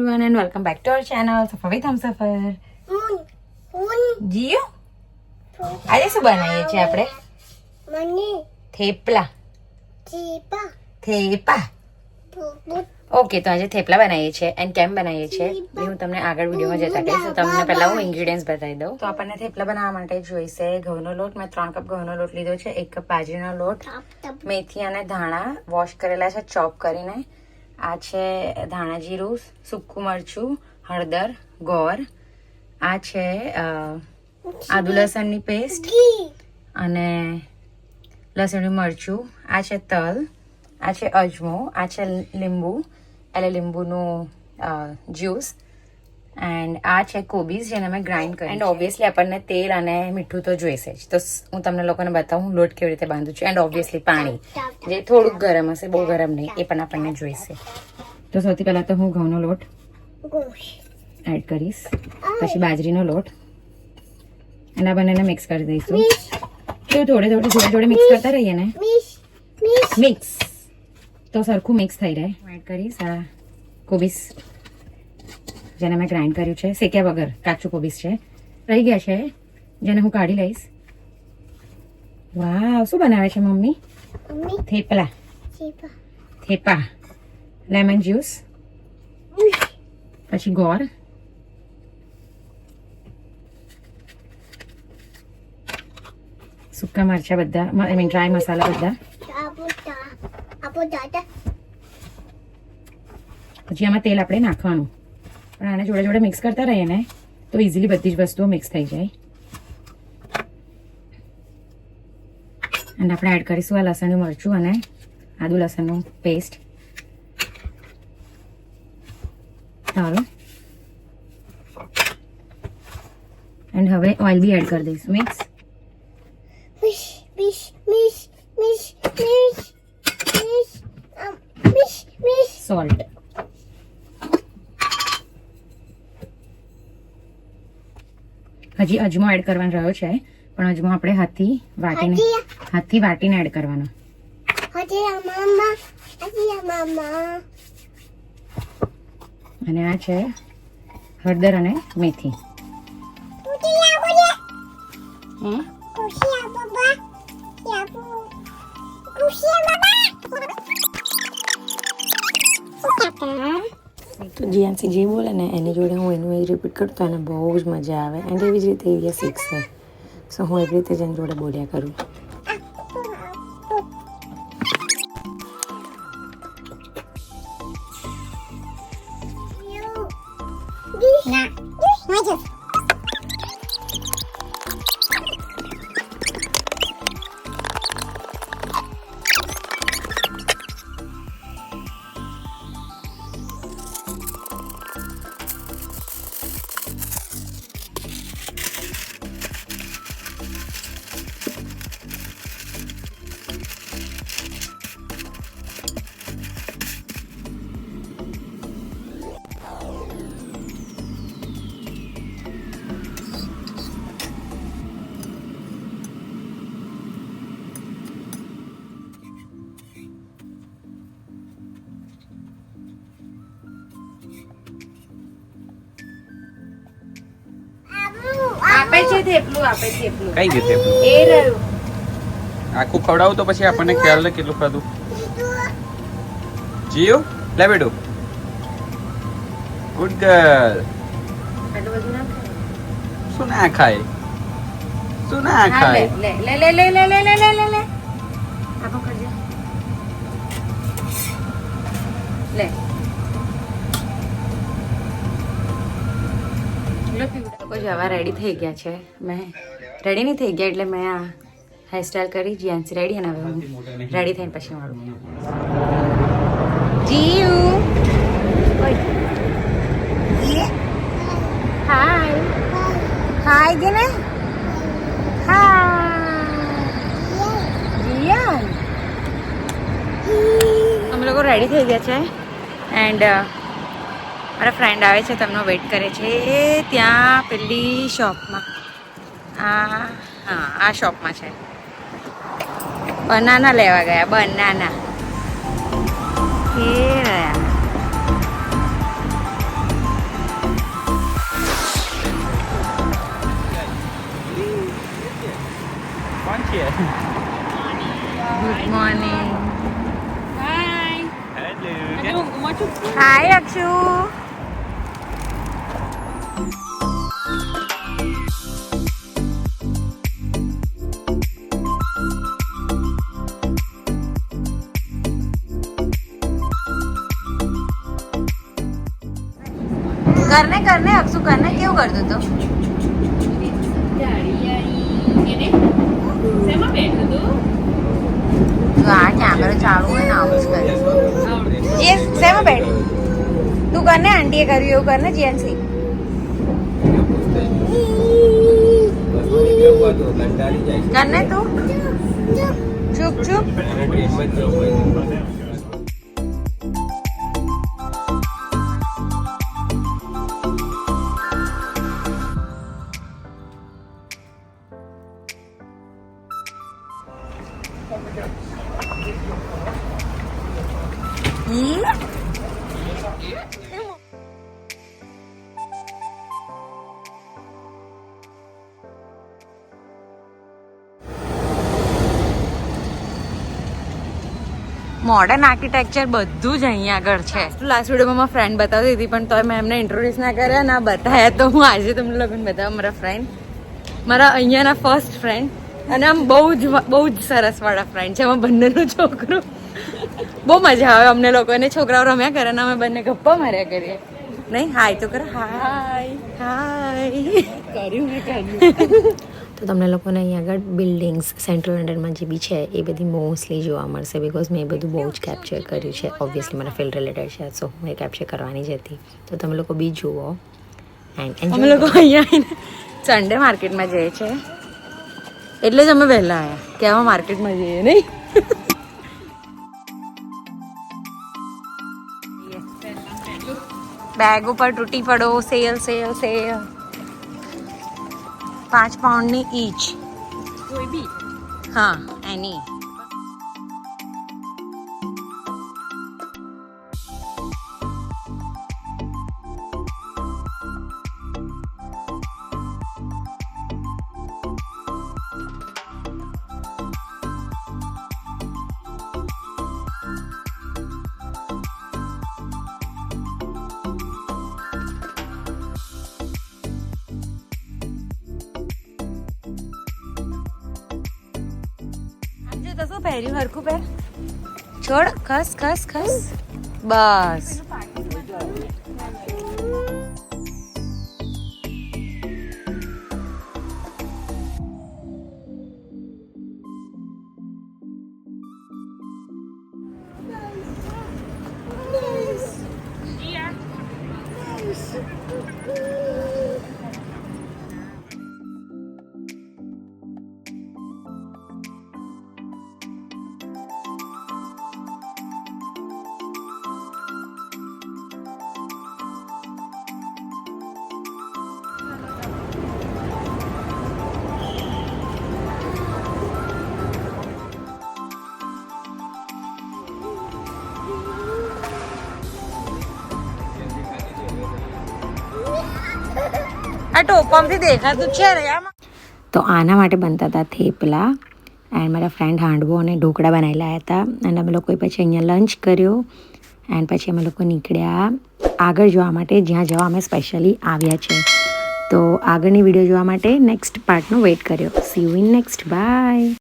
everyone and welcome back to our channel Safar with Humsafar. Jio આજે શું બનાવીએ છીએ આપણે? થેપલા. ઓકે, તો આજે થેપલા બનાવીએ છીએ એન્ડ કેમ બનાવીએ છીએ એ હું તમને આગળ વિડીયોમાં જતા કહીશ. તો તમને પહેલા હું ઇન્ગ્રેડિયન્ટ્સ બતાવી દઉં. તો આપણને થેપલા બનાવવા માટે જોઈશે ઘઉંનો લોટ. મેં 3 કપ ઘઉંનો લોટ લીધો છે, 1 કપ બાજરીનો લોટ, મેથી અને ધાણા વોશ કરેલા છે ચોપ કરીને, આ છે ધાણા જીરું, સૂકું મરચું, હળદર, ગોળ, આ છે આદુ લસણની પેસ્ટ અને લસણનું મરચું, આ છે તલ, આ છે અજમો, આ છે લીંબુ એટલે લીંબુનું જ્યુસ એન્ડ આ છે કોબીઝ જેને મેં ગ્રાઇન્ડ કરી. એન્ડ ઓબ્વિયસલી આપણને તેલ અને મીઠું તો જોઈશે જ. તો હું તમને લોકોને બતાવું લોટ કેવી રીતે બાંધું છું. એન્ડ ઓબ્વિયસલી પાણી જે થોડુંક ગરમ હશે, બહુ ગરમ નહીં, એ પણ આપણને જોઈશે. તો સૌથી પહેલા તો હું ઘઉંનો લોટ એડ કરીશ, પછી બાજરીનો લોટ અને આ બંનેને મિક્સ કરી દઈશું. તો જોડે મિક્સ કરતા રહીએ ને, મિક્સ તો સરખું મિક્સ થઈ રહે. એડ કરીશ આ કોબીસ જેને મેં ગ્રાઇન્ડ કર્યું છે, શેક્યા વગર કાચું કોબીસ છે, રહી ગયા છે જેને હું કાઢી લઈશ. વાવ, શું બનાવે છે મમ્મી? થેપા. લેમન જ્યુસ, પછી ગોળ, સૂકા મરચા બધા, આઈ મીન ડ્રાય મસાલા બધા, પછી આમાં તેલ આપણે નાખવાનું. પણ આને જોડે મિક્સ કરતા રહીએ ને તો ઇઝીલી બધી જ વસ્તુઓ મિક્સ થઈ જાય. અને આપણે એડ કરીશું આ લસણનું મરચું અને આદુ લસણનું પેસ્ટ, તલ, એન્ડ હવે ઓઇલ બી એડ કરી દઈશું. Mix salt. હજી અજમો એડ કરવાનો રહ્યો છે, પણ અજમો આપણે હાથથી વાટીને એડ કરવાનો. અને આ છે હળદર અને મેથી. તો જીયાંસી જે બોલે ને એની જોડે હું એનું એ રિપીટ કરતો એને બહુ જ મજા આવે એન્ડ એવી જ રીતે એ શીખશે. સો હું એવી રીતે જ એની જોડે બોલ્યા કરું. કઈ ગયું થેપલું? એ રહ્યું. આખું ખવડાવું તો પછી આપણને ખ્યાલ ને કેટલું ખાધું. જીઓ લે બેડો, ગુડ ગર્લ. શું ના ખાય? લે આપો કરજે. લે જવા રેડી થઈ ગયા છે. મેં રેડી નહીં થઈ ગયા એટલે મેં આ હેરસ્ટાઈલ કરી. જીયાંસી રેડી અને હવે હું રેડી થઈને પછી મળું. જીયુ હાય કે ને જીયાન. અમે લોકો રેડી થઈ ગયા છે એન્ડ મારા ફ્રેન્ડ આવે છે, તેમનો વેઇટ કરે છે ત્યાં પેલી શોપમાં. આ શોપમાં છે. બનાના લેવા ગયા. બનાના એ રહ્યા. હાય અક્ષુ. કરને અક્ષુ કરને કેવું કરતો તો આ કેમેરો ચાલુ હોય ને આવું જ કરે. જે શેમાં બેઠ તું કરને આંટીએ કર્યું એવું કરને જીએનસી. કરને તું ચૂપ ચૂપ. મોડર્ન આર્કિટેક્ચર બધું જ અહીંયા આગળ છે. લાસ્ટ વિડીયોમાં મારા ફ્રેન્ડ બતાવતી હતી પણ તોય મેં એમને ઇન્ટ્રોડ્યુસ ના કર્યા ના બતાવ્યા, તો હું આજે તમને લોકોને બતાવવા. મારા ફ્રેન્ડ, મારા અહીંયાના ફર્સ્ટ ફ્રેન્ડ, અને આમ બહુ જ સરસ વાળા ફ્રેન્ડ છે. એમાં બંનેનું છોકરું બહુ મજા આવે અમને લોકોને. છોકરાઓ રમ્યા કરે ને અમે બંને ગપ્પા માર્યા કરીએ. નહીં હાય તો કરો. હાય કર્યું. તો તમને લોકોને અહીંયા આગળ બિલ્ડિંગ્સ સેન્ટ્રલ લંડનમાં જે બી છે એ બધી મોસ્ટલી જોવા મળશે, બિકોઝ મેં બધું બહુ જ કેપ્ચર કર્યું છે. ઓબ્વિયસલી મારા ફિલ્ડ રિલેટેડ છે, સો હું એ કેપ્ચર કરવાની જ હતી. તો તમે લોકો બી જુઓ. એન્ડ અમે લોકો અહીંયા સન્ડે માર્કેટમાં જઈએ છીએ, એટલે જ અમે વહેલા આવ્યા કે આમાં માર્કેટમાં જઈએ નહીં. બેગ ઉપર તૂટી પડો. સેલ 5 પાઉન્ડની ઈચ. કોઈ બી? હા, એની. તો શું પહેર્યું હરખું પહેર. છોડ ખસ બસ. આ ટોપામાંથી દેખાતું છે ને. તો આના માટે બનતા હતા થેપલા, એન્ડ મારા ફ્રેન્ડ હાંડવો અને ઢોકળા બનાવી લાવ્યા હતા. અને અમે લોકોએ પછી અહીંયા લંચ કર્યો, એન્ડ પછી અમે લોકો નીકળ્યા આગળ જોવા માટે, જ્યાં જવા અમે સ્પેશિયલી આવ્યા છે. તો આગળની વિડીયો જોવા માટે નેક્સ્ટ પાર્ટનો વેઇટ કર્યો. See you in next. By.